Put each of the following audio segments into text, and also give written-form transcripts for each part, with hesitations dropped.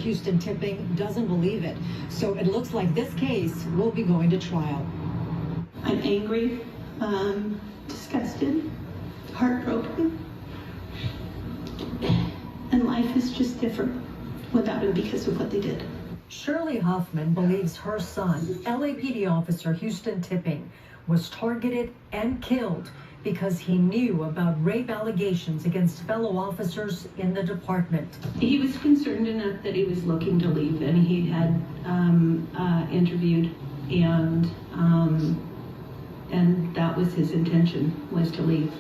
Houston Tipping doesn't believe it. So it looks like this case will be going to trial. I'm angry, disgusted, heartbroken. And life is just different without him because of what they did. Shirley Huffman believes her son, LAPD officer Houston Tipping, was targeted and killed because he knew about rape allegations against fellow officers in the department. He was concerned enough that he was looking to leave, and he had interviewed, and that was his intention, was to leave.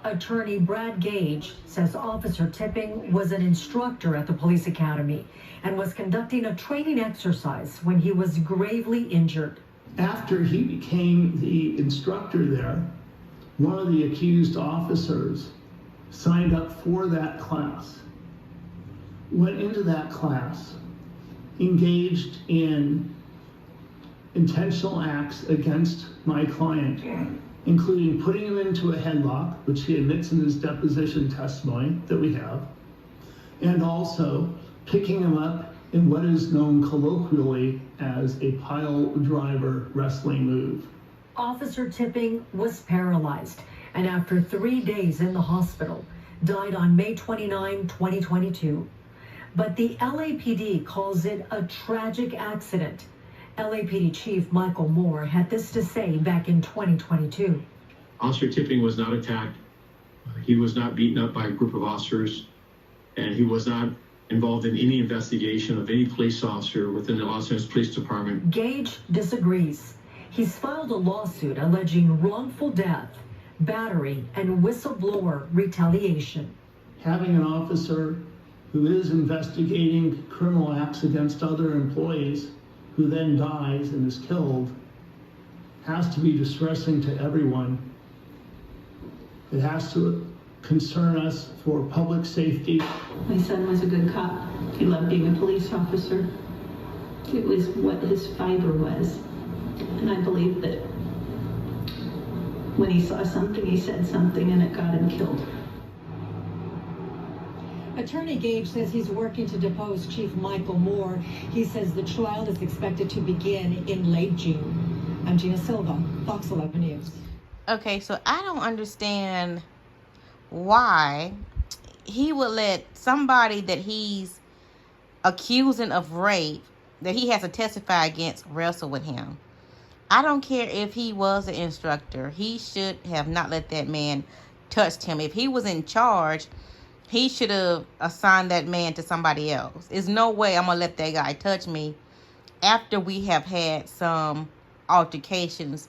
Attorney Brad Gage says Officer Tipping was an instructor at the police academy and was conducting a training exercise when he was gravely injured. After he became the instructor there, one of the accused officers signed up for that class, went into that class, engaged in intentional acts against my client, including putting him into a headlock, which he admits in his deposition testimony that we have, and also picking him up in what is known colloquially as a pile driver wrestling move. Officer Tipping was paralyzed and after 3 days in the hospital, died on May 29, 2022. But the LAPD calls it a tragic accident. LAPD Chief Michael Moore had this to say back in 2022. Officer Tipping was not attacked. He was not beaten up by a group of officers, and he was not involved in any investigation of any police officer within the Los Angeles Police Department. Gage disagrees. He's filed a lawsuit alleging wrongful death, battery, and whistleblower retaliation. Having an officer who is investigating criminal acts against other employees who then dies and is killed has to be distressing to everyone. It has to concern us for public safety. My son was a good cop. He loved being a police officer. It was what his fiber was. And I believe that when he saw something, he said something, and it got him killed. Attorney Gage says he's working to depose Chief Michael Moore. He says the trial is expected to begin in late June. I'm Gina Silva, Fox 11 News. Okay, so I don't understand why he would let somebody that he's accusing of rape, that he has to testify against, wrestle with him. I don't care if he was an instructor. He should have not let that man touch him. If he was in charge, he should have assigned that man to somebody else. There's no way I'm going to let that guy touch me after we have had some altercations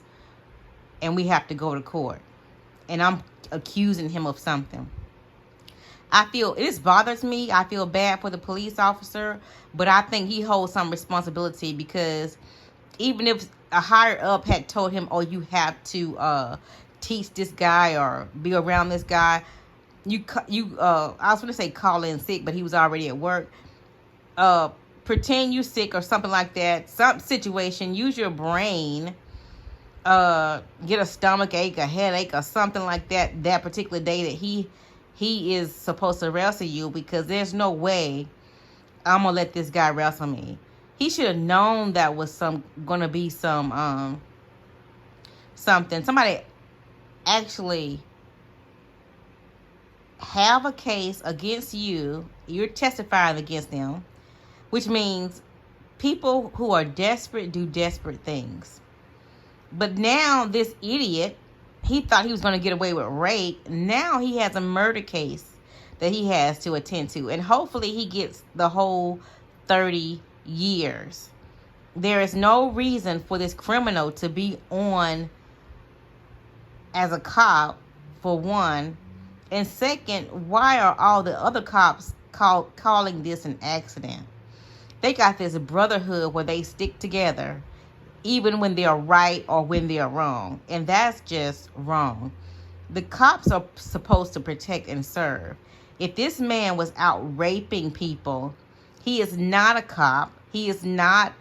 and we have to go to court. And I'm accusing him of something. This bothers me. I feel bad for the police officer, but I think he holds some responsibility, because even if a higher up had told him, oh, you have to teach this guy or be around this guy, I was going to say call in sick, but he was already at work. Pretend you sick or something like that. Some situation, use your brain. Get a stomach ache, a headache, or something like that that particular day that he is supposed to wrestle you, because there's no way I'm gonna let this guy wrestle me. He should have known that was gonna be something. Somebody actually have a case against you. You're testifying against them, which means people who are desperate do desperate things. But now this idiot, he thought he was going to get away with rape. Now he has a murder case that he has to attend to. And hopefully he gets the whole 30 years. There is no reason for this criminal to be on as a cop, for one. And second, why are all the other cops calling this an accident? They got this brotherhood where they stick together, even when they're right or when they're wrong. And that's just wrong. The cops are supposed to protect and serve. If this man was out raping people, he is not a cop. He is not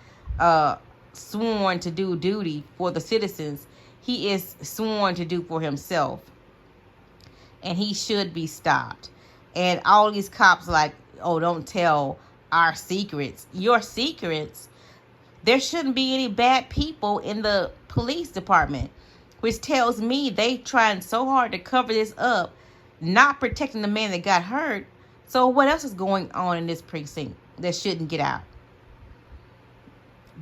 sworn to do duty for the citizens. He is sworn to do for himself. And he should be stopped. And all these cops like, oh, don't tell our secrets, your secrets, there shouldn't be any bad people in the police department, which tells me they trying so hard to cover this up, not protecting the man that got hurt. So what else is going on in this precinct that shouldn't get out?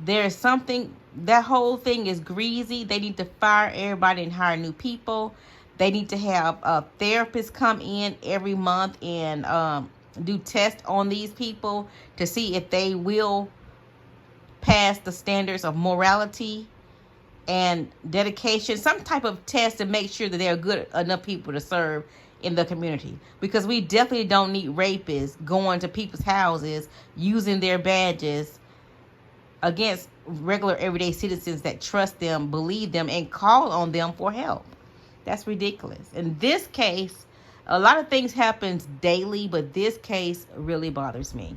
There's something, that whole thing is greasy. They need to fire everybody and hire new people. They need to have therapists come in every month and do tests on these people to see if they will pass the standards of morality and dedication. Some type of test to make sure that they're good enough people to serve in the community. Because we definitely don't need rapists going to people's houses, using their badges against regular everyday citizens that trust them, believe them, and call on them for help. That's ridiculous. In this case, a lot of things happens daily, but this case really bothers me.